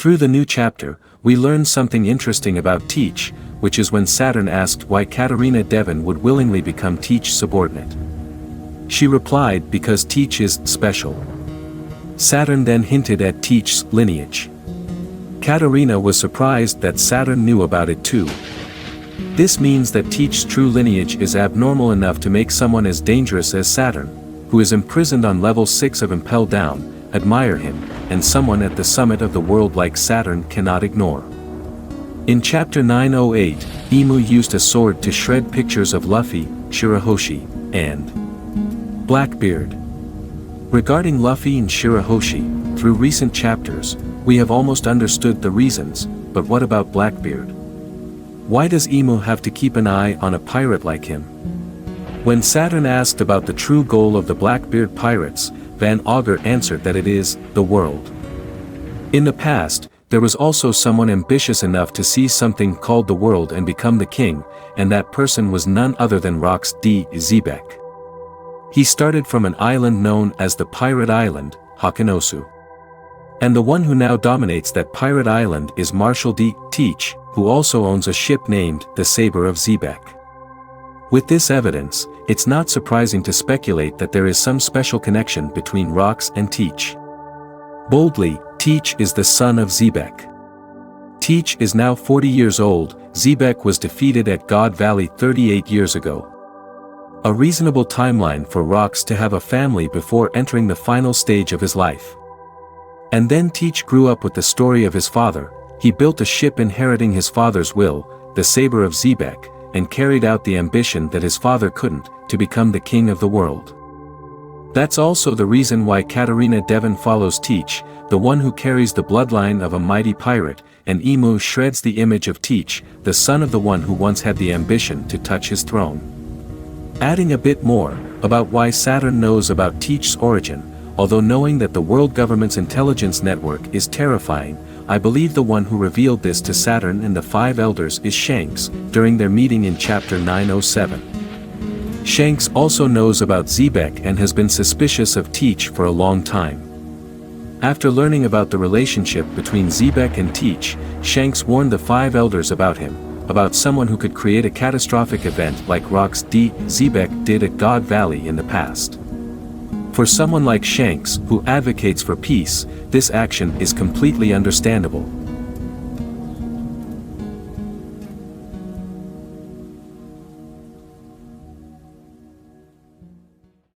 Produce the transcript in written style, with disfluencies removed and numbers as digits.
Through the new chapter, we learn something interesting about Teach, which is when Saturn asked why Katarina Devon would willingly become Teach's subordinate. She replied because Teach is special. Saturn then hinted at Teach's lineage. Katarina was surprised that Saturn knew about it too. This means that Teach's true lineage is abnormal enough to make someone as dangerous as Saturn, who is imprisoned on level 6 of Impel Down, admire him, and someone at the summit of the world like Saturn cannot ignore. In Chapter 908, Imu used a sword to shred pictures of Luffy, Shirahoshi, and Blackbeard. Regarding Luffy and Shirahoshi, through recent chapters, we have almost understood the reasons, but what about Blackbeard? Why does Imu have to keep an eye on a pirate like him? When Saturn asked about the true goal of the Blackbeard pirates, Van Augur answered that it is the world. In the past, there was also someone ambitious enough to seize something called the world and become the king, and that person was none other than Rox D. Zebek. He started from an island known as the Pirate Island, Hakanosu. And the one who now dominates that pirate island is Marshal D. Teach, who also owns a ship named the Saber of Zebek. With this evidence, it's not surprising to speculate that there is some special connection between Rox and Teach. Boldly, Teach is the son of Zebek. Teach is now 40 years old. Zebek was defeated at God Valley 38 years ago. A reasonable timeline for Rox to have a family before entering the final stage of his life. And then Teach grew up with the story of his father. He built a ship inheriting his father's will, the Saber of Zebek, and carried out the ambition that his father couldn't, to become the king of the world. That's also the reason why Katarina Devon follows Teach, the one who carries the bloodline of a mighty pirate, and Imu shreds the image of Teach, the son of the one who once had the ambition to touch his throne. Adding a bit more, about why Saturn knows about Teach's origin, although knowing that the world government's intelligence network is terrifying, I believe the one who revealed this to Saturn and the 5 elders is Shanks, during their meeting in Chapter 907. Shanks also knows about Zebek and has been suspicious of Teach for a long time. After learning about the relationship between Zebek and Teach, Shanks warned the 5 elders about him, about someone who could create a catastrophic event like Rox D. Zebek did at God Valley in the past. For someone like Shanks, who advocates for peace, this action is completely understandable.